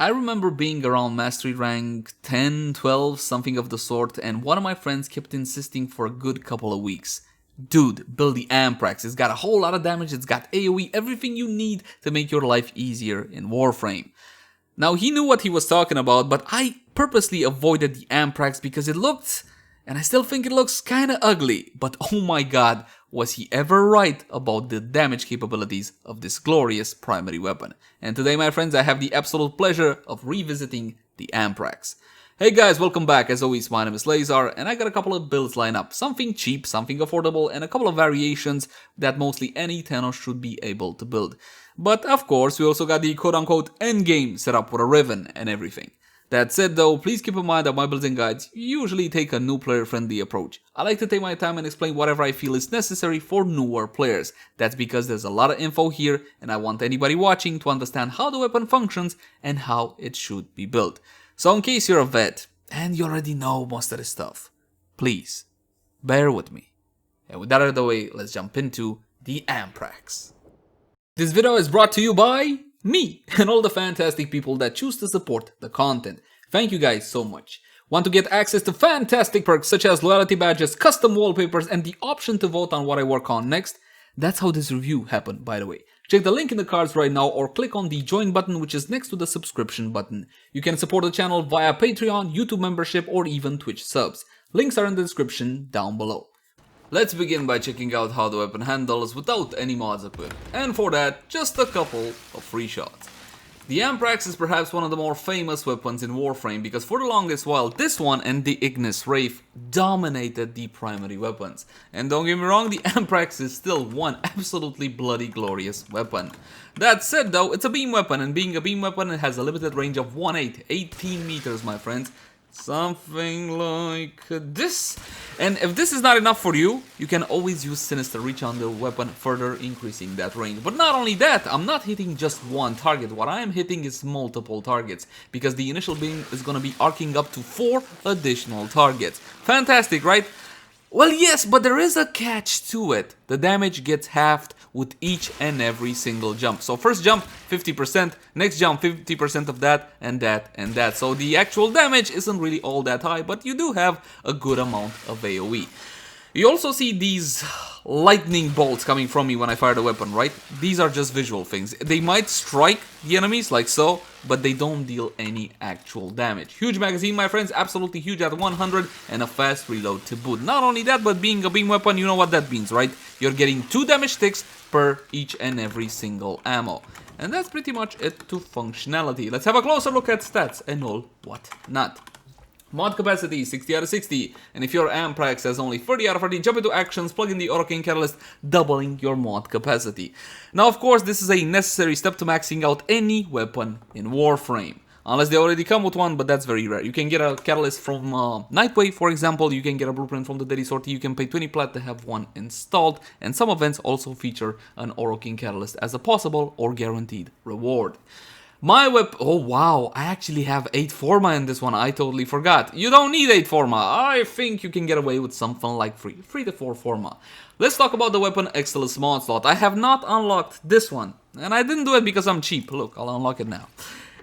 I remember being around mastery rank 10, 12, something of the sort, and one of my friends kept insisting for a good couple of weeks. Dude, build the Amprex. It's got a whole lot of damage, it's got AoE, everything you need to make your life easier in Warframe. Now, he knew what he was talking about, but I purposely avoided the Amprex because it looked, and I still think it looks kinda ugly, but oh my god, was he ever right about the damage capabilities of this glorious primary weapon. And today, my friends, I have the absolute pleasure of revisiting the Amprex. Hey guys, welcome back. As always, my name is Leyzar, and I got a couple of builds lined up. Something cheap, something affordable, and a couple of variations that mostly any Thanos should be able to build. But of course, we also got the quote-unquote endgame set up with a Riven and everything. That said though, please keep in mind that my builds and guides usually take a new player friendly approach. I like to take my time and explain whatever I feel is necessary for newer players. That's because there's a lot of info here and I want anybody watching to understand how the weapon functions and how it should be built. So in case you're a vet and you already know most of this stuff, please bear with me. And with that out of the way, let's jump into the Amprex. This video is brought to you by me and all the fantastic people that choose to support the content. Thank you guys so much. Want to get access to fantastic perks such as loyalty badges, custom wallpapers, and the option to vote on what I work on next? That's how this review happened, by the way. Check the link in the cards right now or click on the join button which is next to the subscription button. You can support the channel via Patreon, YouTube membership, or even Twitch subs. Links are in the description down below. Let's begin by checking out how the weapon handles without any mods equipped, and for that, just a couple of free shots. The Amprex is perhaps one of the more famous weapons in Warframe because for the longest while, this one and the Ignis Wraith dominated the primary weapons. And don't get me wrong, the Amprex is still one absolutely bloody glorious weapon. That said though, it's a beam weapon, and being a beam weapon, it has a limited range of 18 meters, my friends. Something like this. And if this is not enough for you, you can always use Sinister Reach on the weapon, further increasing that range. But not only that, I'm not hitting just one target. What I am hitting is multiple targets, because the initial beam is going to be arcing up to 4 additional targets. Fantastic, right? Well, yes, but there is a catch to it. The damage gets halved with each and every single jump. So first jump, 50%, next jump, 50% of that, and that, and that. So the actual damage isn't really all that high, but you do have a good amount of AoE. You also see these lightning bolts coming from me when I fire the weapon, right? These are just visual things. They might strike the enemies like so, but they don't deal any actual damage. Huge magazine, my friends, absolutely huge at 100, and a fast reload to boot. Not only that, but being a beam weapon, you know what that means, right? You're getting 2 damage ticks per each and every single ammo. And that's pretty much it to functionality. Let's have a closer look at stats and all what not. Mod capacity, 60 out of 60, and if your Amprex has only 30 out of 30, jump into actions, plug in the Auto-King Catalyst, doubling your mod capacity. Now, of course, this is a necessary step to maxing out any weapon in Warframe. Unless they already come with one, but that's very rare. You can get a catalyst from Nightwave, for example. You can get a blueprint from the Deadly Sortie. You can pay 20 plat to have one installed. And some events also feature an Auto-King Catalyst as a possible or guaranteed reward. My weapon, oh wow, I actually have 8 Forma in this one, I totally forgot. You don't need 8 Forma, I think you can get away with something like 3 to 4 Forma. Let's talk about the weapon Excellence mod slot. I have not unlocked this one, and I didn't do it because I'm cheap. Look, I'll unlock it now.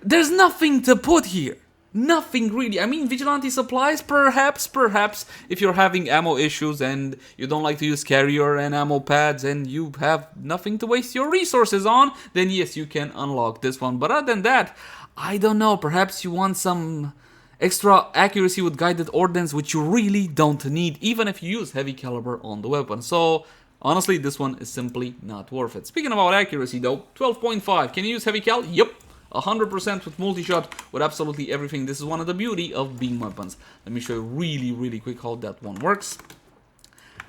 There's nothing to put here. Nothing really. I mean, vigilante supplies, perhaps, if you're having ammo issues and you don't like to use carrier and ammo pads and you have nothing to waste your resources on, then yes, you can unlock this one. But other than that, I don't know, perhaps you want some extra accuracy with guided ordnance, which you really don't need, even if you use heavy caliber on the weapon. So honestly, this one is simply not worth it. Speaking about accuracy though, 12.5, can you use heavy cal? Yep. 100% with multi-shot, with absolutely everything. This is one of the beauty of beam weapons. Let me show you really quick how that one works.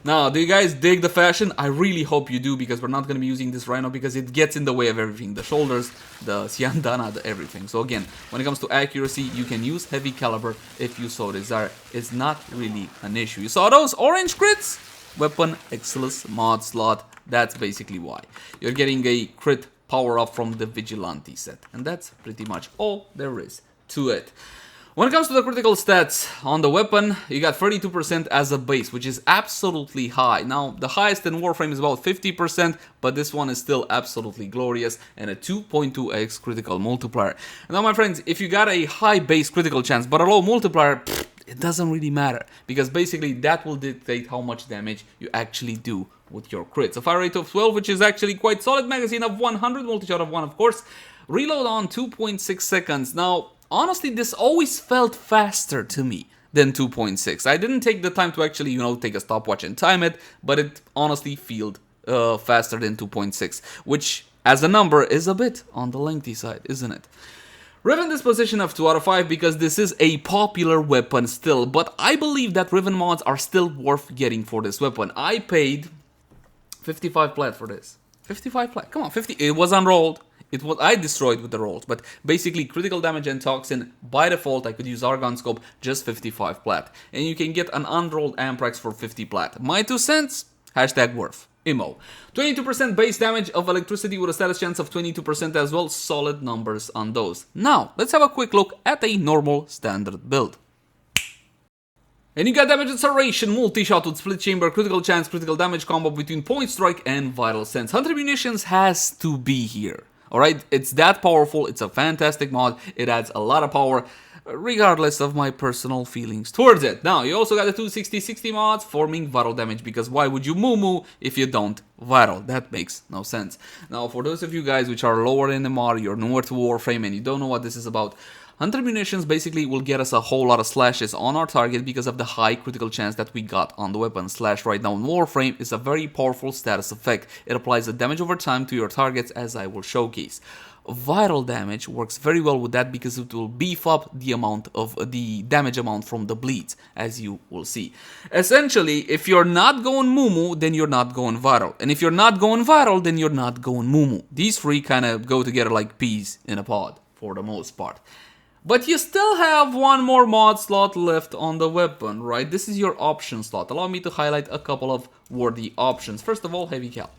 Now, do you guys dig the fashion? I really hope you do, because we're not going to be using this right now because it gets in the way of everything. The shoulders, the siandana, the everything. So again, when it comes to accuracy, you can use heavy caliber if you so desire. It's not really an issue. You saw those orange crits? Weapon Excellence mod slot. That's basically why. You're getting a crit power up from the Vigilante set. And that's pretty much all there is to it. When it comes to the critical stats on the weapon, you got 32% as a base, which is absolutely high. Now, the highest in Warframe is about 50%, but this one is still absolutely glorious, and a 2.2x critical multiplier. Now, my friends, if you got a high base critical chance, but a low multiplier, it doesn't really matter, because basically that will dictate how much damage you actually do with your crits. A fire rate of 12, which is actually quite solid, magazine of 100, multi-shot of 1, of course. Reload on 2.6 seconds. Now, honestly, this always felt faster to me than 2.6. I didn't take the time to actually, take a stopwatch and time it, but it honestly felt faster than 2.6, which, as a number, is a bit on the lengthy side, isn't it? Riven disposition of 2 out of 5 because this is a popular weapon still, but I believe that Riven mods are still worth getting for this weapon. I paid 55 plat for this. 55 plat, come on, 50. It was unrolled. I destroyed with the rolls, but basically critical damage and toxin, by default I could use Argon Scope, just 55 plat. And you can get an unrolled Amprex for 50 plat. My 2 cents, hashtag worth. Imo. 22% base damage of electricity with a status chance of 22% as well, solid numbers on those. Now, let's have a quick look at a normal standard build. And you got damage acceleration, multi-shot with split chamber, critical chance, critical damage combo between point strike and vital sense. Hunter munitions has to be here. Alright, it's that powerful, it's a fantastic mod, it adds a lot of power, regardless of my personal feelings towards it. Now, you also got the 260-60 mods forming vital damage, because why would you moo if you don't vital? That makes no sense. Now, for those of you guys which are lower in the mod, you're newer to Warframe and you don't know what this is about, Hunter munitions basically will get us a whole lot of slashes on our target because of the high critical chance that we got on the weapon. Slash right now in Warframe is a very powerful status effect. It applies the damage over time to your targets, as I will showcase. Vital damage works very well with that because it will beef up the amount of the damage amount from the bleeds, as you will see. Essentially, if you're not going moo, then you're not going vital. And if you're not going vital, then you're not going moo. These three kind of go together like peas in a pod, for the most part. But you still have one more mod slot left on the weapon, right? This is your option slot. Allow me to highlight a couple of worthy options. First of all, heavy cal.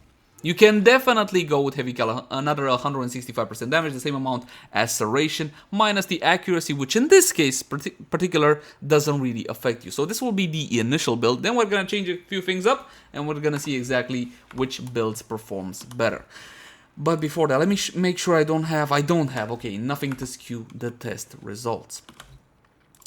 You can definitely go with heavy cal, another 165% damage, the same amount as serration, minus the accuracy, which in this case particular doesn't really affect you. So this will be the initial build. Then we're gonna change a few things up, and we're gonna see exactly which builds performs better. But before that, let me make sure I don't have, okay, nothing to skew the test results.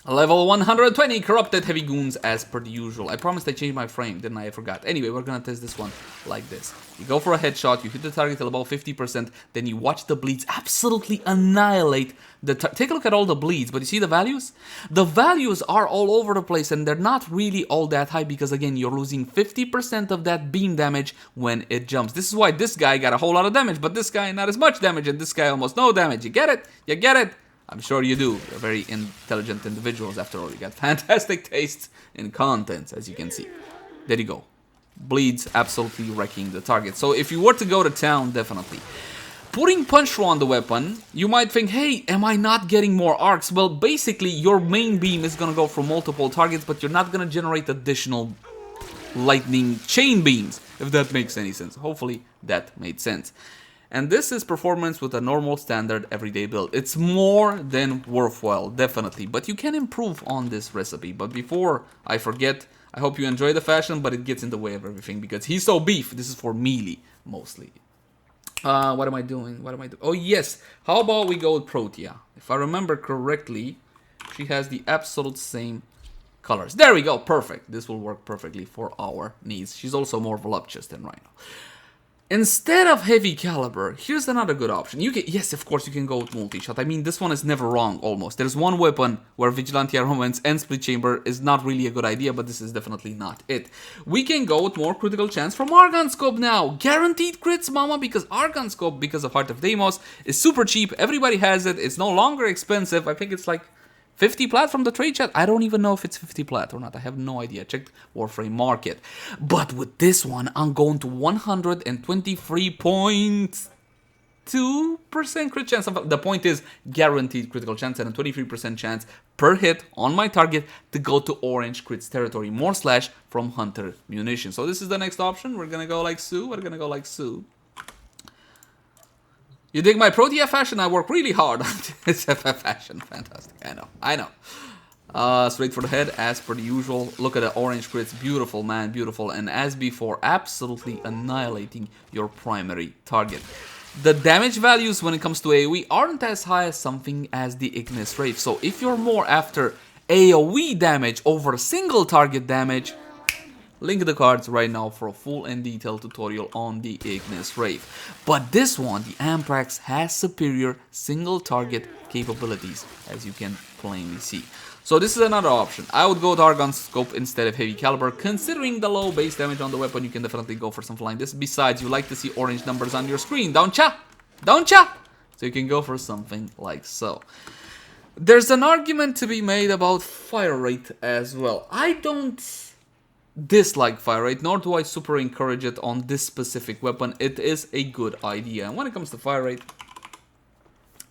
Level 120, Corrupted Heavy Goons as per the usual. I promised I changed my frame, didn't I? I forgot. Anyway, we're gonna test this one like this. You go for a headshot, you hit the target till about 50%, then you watch the bleeds absolutely annihilate the take a look at all the bleeds, but you see the values? The values are all over the place and they're not really all that high because, again, you're losing 50% of that beam damage when it jumps. This is why this guy got a whole lot of damage, but this guy not as much damage, and this guy almost no damage. You get it? You get it? I'm sure you do. You're very intelligent individuals after all. You got fantastic tastes in contents, as you can see. There you go. Bleeds absolutely wrecking the target. So if you were to go to town, definitely. Putting punch through on the weapon, you might think, hey, am I not getting more arcs? Well, basically, your main beam is going to go for multiple targets, but you're not going to generate additional lightning chain beams, if that makes any sense. Hopefully, that made sense. And this is performance with a normal standard everyday build. It's more than worthwhile, definitely. But you can improve on this recipe. But before I forget, I hope you enjoy the fashion, but it gets in the way of everything because he's so beef. This is for melee, mostly. What am I doing? Oh, yes. How about we go with Protea? If I remember correctly, she has the absolute same colors. There we go. Perfect. This will work perfectly for our needs. She's also more voluptuous than Rhino. Instead of heavy caliber, here's another good option. You can, yes, of course, you can go with multi-shot. I mean, this one is never wrong, almost. There's one weapon where Vigilante Armaments and Split Chamber is not really a good idea, but this is definitely not it. We can go with more critical chance from Argon Scope now. Guaranteed crits, mama, because Argon Scope, because of Heart of Deimos, is super cheap. Everybody has it. It's no longer expensive. I think it's like 50 plat from the trade chat. I don't even know if it's 50 plat or not. I have no idea. I checked Warframe Market. But with this one, I'm going to 123.2% crit chance. The point is guaranteed critical chance and a 23% chance per hit on my target to go to orange crits territory. More slash from Hunter Munition. So this is the next option. We're going to go like Sue. You dig my Protea fashion? I work really hard on this fashion. Fantastic. I know. Straight for the head, as per the usual. Look at the orange crits. Beautiful, man. Beautiful. And as before, absolutely annihilating your primary target. The damage values when it comes to AoE aren't as high as something as the Ignis Wraith. So if you're more after AoE damage over single target damage, link in the cards right now for a full and detailed tutorial on the Ignis Wraith. But this one, the Amprex, has superior single target capabilities, as you can plainly see. So this is another option. I would go with Argon Scope instead of Heavy Caliber. Considering the low base damage on the weapon, you can definitely go for something like this. Besides, you like to see orange numbers on your screen, don't ya? Don't ya? So you can go for something like so. There's an argument to be made about fire rate as well. I don't dislike fire rate, nor do I super encourage it on this specific weapon. It is a good idea. And when it comes to fire rate,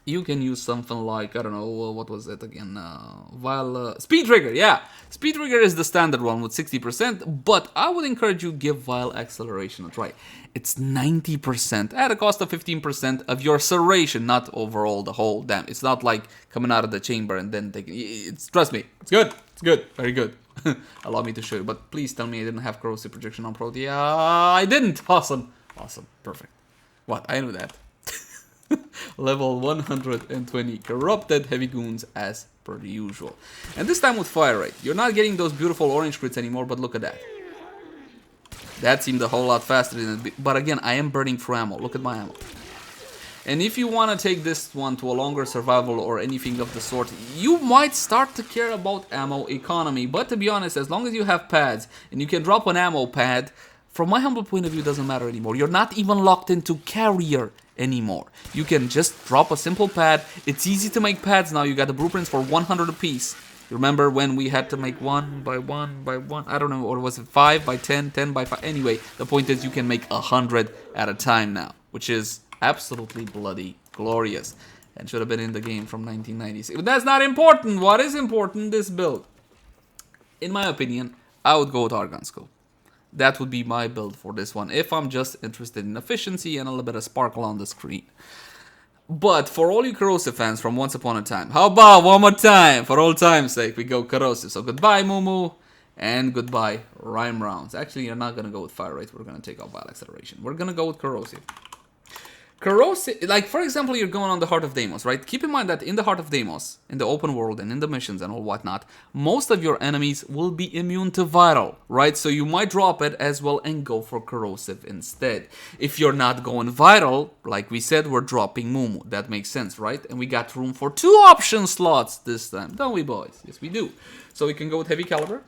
you can use something like, I don't know, what was it again? Speed Trigger, yeah. Speed Trigger is the standard one with 60%, but I would encourage you to give Vile Acceleration a try. It's 90% at a cost of 15% of your serration, not overall the whole damn. It's not like coming out of the chamber and then taking it's, trust me, it's good. It's good, very good. Allow me to show you, but please tell me I didn't have Corrosive Projection on Protea. I didn't. Awesome. Awesome. Perfect. What? I knew that. Level 120 Corrupted Heavy Goons as per the usual. And this time with Fire Rate. You're not getting those beautiful orange crits anymore, but look at that. That seemed a whole lot faster than it. But again, I am burning through ammo. Look at my ammo. And if you want to take this one to a longer survival or anything of the sort, you might start to care about ammo economy. But to be honest, as long as you have pads and you can drop an ammo pad, from my humble point of view, it doesn't matter anymore. You're not even locked into carrier anymore. You can just drop a simple pad. It's easy to make pads now. You got the blueprints for 100 apiece. You remember when we had to make 1 by 1 by 1? I don't know, or was it 5 by 10, 10 by 5? Anyway, the point is you can make 100 at a time now, which is absolutely bloody glorious and should have been in the game from 1996. But that's not important. What is important? This build. In my opinion, I would go with Argon Scope. That would be my build for this one, if I'm just interested in efficiency and a little bit of sparkle on the screen. But for all you Corrosive fans from Once Upon a Time, how about one more time? For old time's sake, we go Corrosive. So goodbye, Moo and goodbye, Rhyme Rounds. Actually, you're not going to go with Fire Rate. We're going to take out Vile Acceleration. We're going to go with Corrosive. Corrosive, like for example, you're going on the Heart of Deimos, right? Keep in mind that in the Heart of Deimos, in the open world and in the missions and all whatnot, most of your enemies will be immune to viral, right? So you might drop it as well and go for Corrosive instead. If you're not going viral, like we said, we're dropping Moo. That makes sense, right? And we got room for 2 option slots this time, don't we, boys? Yes, we do. So we can go with Heavy Caliber.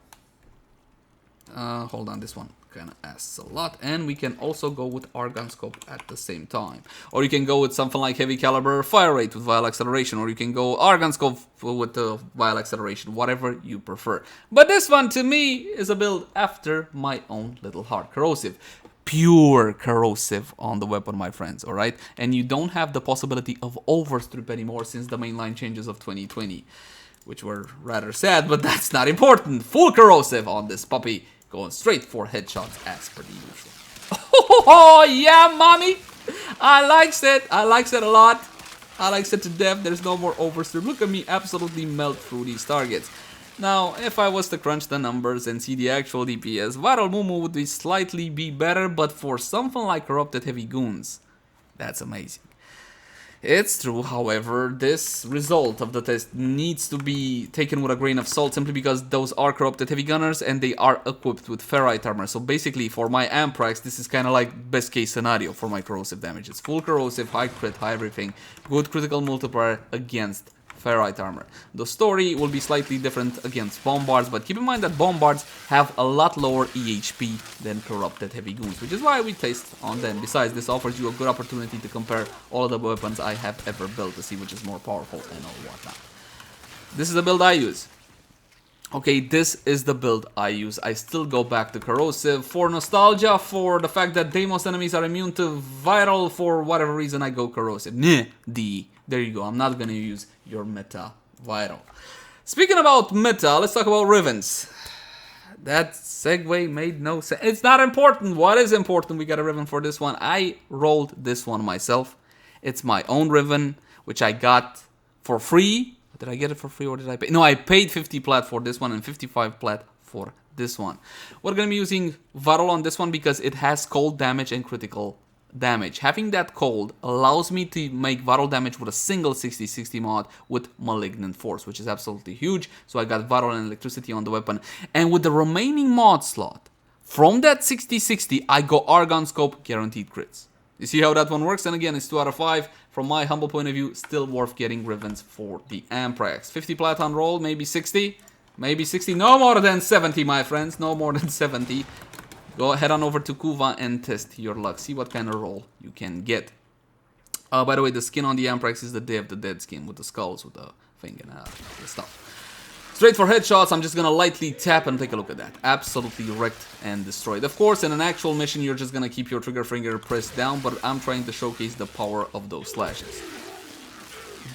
Hold on, this one kind of asks a lot. And we can also go with Argon Scope at the same time. Or you can go with something like Heavy Caliber Fire Rate with Vile Acceleration. Or you can go Argon Scope with the Vile Acceleration. Whatever you prefer. But this one, to me, is a build after my own little heart. Corrosive. Pure Corrosive on the weapon, my friends, alright? And you don't have the possibility of overstrip anymore since the mainline changes of 2020. Which were rather sad, but that's not important. Full Corrosive on this puppy. Going straight for headshots as per the usual. Oh, yeah, mommy. I likes it. I likes it a lot. I likes it to death. There's no more overstrip. Look at me absolutely melt through these targets. Now, if I was to crunch the numbers and see the actual DPS, Viral Moo would slightly be better, but for something like Corrupted Heavy Goons, that's amazing. It's true, however, this result of the test needs to be taken with a grain of salt simply because those are Corrupted Heavy Gunners and they are equipped with Ferrite Armor. So basically, for my Amprex, this is kind of like best case scenario for my Corrosive damage. It's full Corrosive, high crit, high everything, good critical multiplier against Ferrite Armor. The story will be slightly different against Bombards, but keep in mind that Bombards have a lot lower EHP than Corrupted Heavy Goons, which is why we taste on them. Besides, this offers you a good opportunity to compare all of the weapons I have ever built to see which is more powerful and all whatnot. This is the build I use. Okay, this is the build I use. I still go back to Corrosive for nostalgia, for the fact that Deimos enemies are immune to viral. For whatever reason, I go Corrosive. There you go. I'm not gonna use your meta viral. Speaking about meta, let's talk about Rivens. That segue made no sense. It's not important. What is important? We got a Riven for this one. I rolled this one myself. It's my own ribbon, which I got for free. Did I get it for free or did I pay? No, I paid 50 plat for this one and 55 plat for this one. We're going to be using Varol on this one because it has cold damage and critical damage. Having that cold allows me to make Varol damage with a single 60-60 mod with Malignant Force, which is absolutely huge. So I got Varol and Electricity on the weapon. And with the remaining mod slot, from that 60-60, I go Argon Scope, guaranteed crits. You see how that one works? And again, it's 2 out of 5. From my humble point of view, still worth getting ribbons for the Amprex. 50 plat on roll, maybe 60. Maybe 60. No more than 70, my friends. No more than 70. Go head on over to Kuva and test your luck. See what kind of roll you can get. By the way, the skin on the Amprex is the Day of the Dead skin with the skulls, with the thing and the stuff. Straight for headshots, I'm just gonna lightly tap and take a look at that. Absolutely wrecked and destroyed. Of course, in an actual mission, you're just gonna keep your trigger finger pressed down, but I'm trying to showcase the power of those slashes.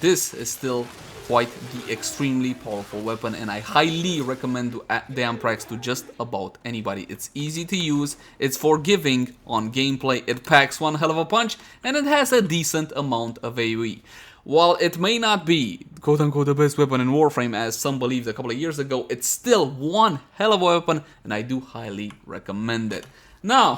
This is still quite the extremely powerful weapon, and I highly recommend the Amprex to just about anybody. It's easy to use, it's forgiving on gameplay, it packs one hell of a punch, and it has a decent amount of AoE. While it may not be quote-unquote the best weapon in Warframe, as some believed a couple of years ago, it's still one hell of a weapon, and I do highly recommend it. Now,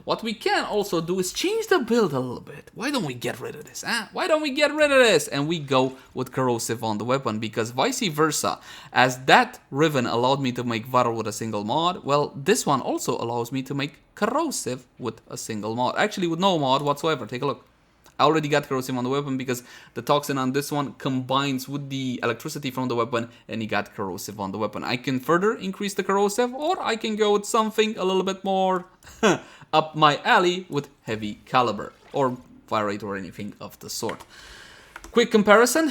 what we can also do is change the build a little bit. Why don't we get rid of this, huh? Why don't we get rid of this? And we go with Corrosive on the weapon, because vice versa, as that ribbon allowed me to make Varol with a single mod, well, this one also allows me to make Corrosive with a single mod. Actually, with no mod whatsoever. Take a look. I already got Corrosive on the weapon because the Toxin on this one combines with the electricity from the weapon, and you got Corrosive on the weapon. I can further increase the Corrosive, or I can go with something a little bit more up my alley with Heavy Caliber, or Fire Rate, or anything of the sort. Quick comparison.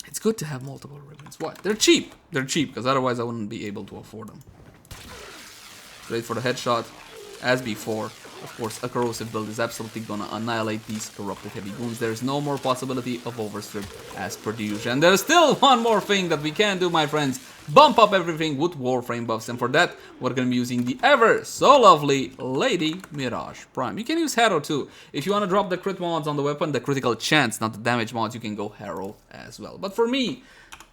It's good to have multiple ribbons. What? They're cheap. They're cheap, because otherwise I wouldn't be able to afford them. Straight for the headshot, as before. Of course, a Corrosive build is absolutely gonna annihilate these corrupted heavy goons. There's no more possibility of overstrip as per the usual. And there's still one more thing that we can do, my friends. Bump up everything with Warframe Buffs. And for that, we're gonna be using the ever so lovely Lady Mirage Prime. You can use Harrow too. If you wanna drop the crit mods on the weapon, the critical chance, not the damage mods, you can go Harrow as well. But for me,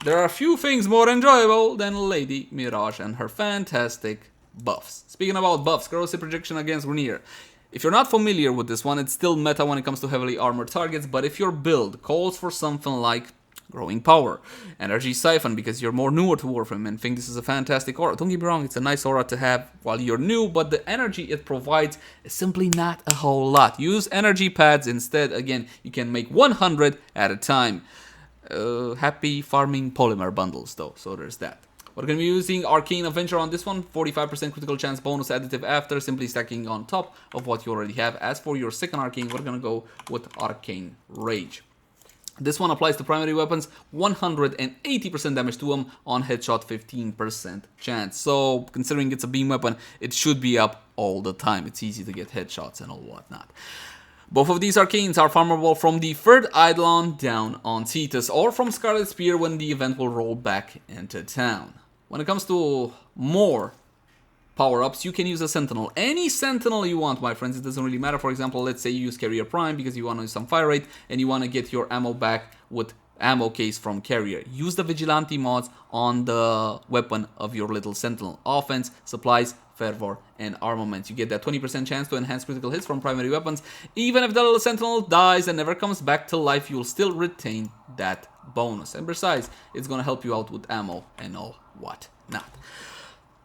there are a few things more enjoyable than Lady Mirage and her fantastic buffs. Speaking about buffs, Corrosive Projection against Grenier. If you're not familiar with this one, it's still meta when it comes to heavily armored targets, but if your build calls for something like Growing Power, Energy Siphon, because you're more newer to Warframe and think this is a fantastic aura. Don't get me wrong, it's a nice aura to have while you're new, but the energy it provides is simply not a whole lot. Use energy pads instead. Again, you can make 100 at a time. Happy farming polymer bundles though, so there's that. We're going to be using Arcane Avenger on this one, 45% critical chance bonus additive after, simply stacking on top of what you already have. As for your second Arcane, we're going to go with Arcane Rage. This one applies to primary weapons, 180% damage to them on headshot, 15% chance. So, considering it's a beam weapon, it should be up all the time. It's easy to get headshots and all whatnot. Both of these Arcanes are farmable from the third Eidolon down on Cetus, or from Scarlet Spear when the event will roll back into town. When it comes to more power-ups, you can use a Sentinel. Any Sentinel you want, my friends. It doesn't really matter. For example, let's say you use Carrier Prime because you want to use some fire rate and you want to get your ammo back with ammo case from Carrier. Use the Vigilante mods on the weapon of your little Sentinel. Offense, supplies, fervor, and armaments. You get that 20% chance to enhance critical hits from primary weapons. Even if the little Sentinel dies and never comes back to life, you'll still retain that bonus. And besides, it's going to help you out with ammo and all what not.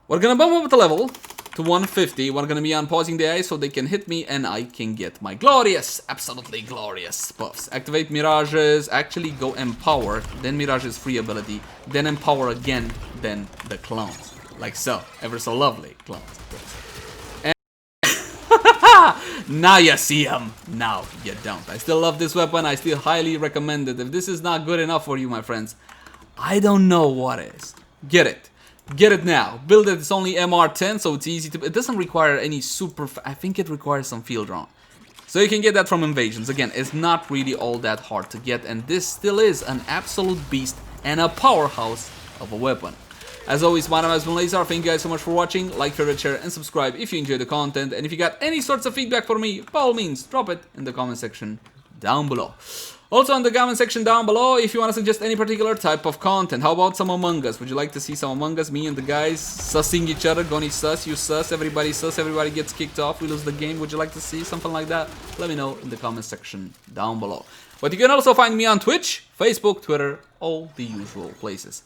We're going to bump up the level to 150. We're going to be unpausing the AI so they can hit me and I can get my glorious, absolutely glorious buffs. Activate Mirages, actually go Empower, then Mirage's free ability, then Empower again, then the Clones. Like so. Ever so lovely clones. And now you see them. Now you don't. I still love this weapon. I still highly recommend it. If this is not good enough for you, my friends, I don't know what is. Get it. Get it now. Build it. It's only MR10, so it's easy to... It doesn't require any super... I think it requires some field run. So you can get that from Invasions. Again, it's not really all that hard to get, and this still is an absolute beast and a powerhouse of a weapon. As always, my name has been Leyzar. Thank you guys so much for watching. Like, favorite, share, and subscribe if you enjoy the content. And if you got any sorts of feedback for me, by all means, drop it in the comment section down below. Also in the comment section down below, if you want to suggest any particular type of content. How about some Among Us? Would you like to see some Among Us? Me and the guys sussing each other. Goni sus, you sus, everybody gets kicked off, we lose the game. Would you like to see something like that? Let me know in the comment section down below. But you can also find me on Twitch, Facebook, Twitter, all the usual places.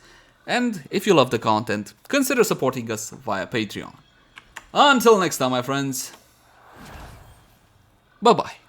And if you love the content, consider supporting us via Patreon. Until next time, my friends. Bye-bye.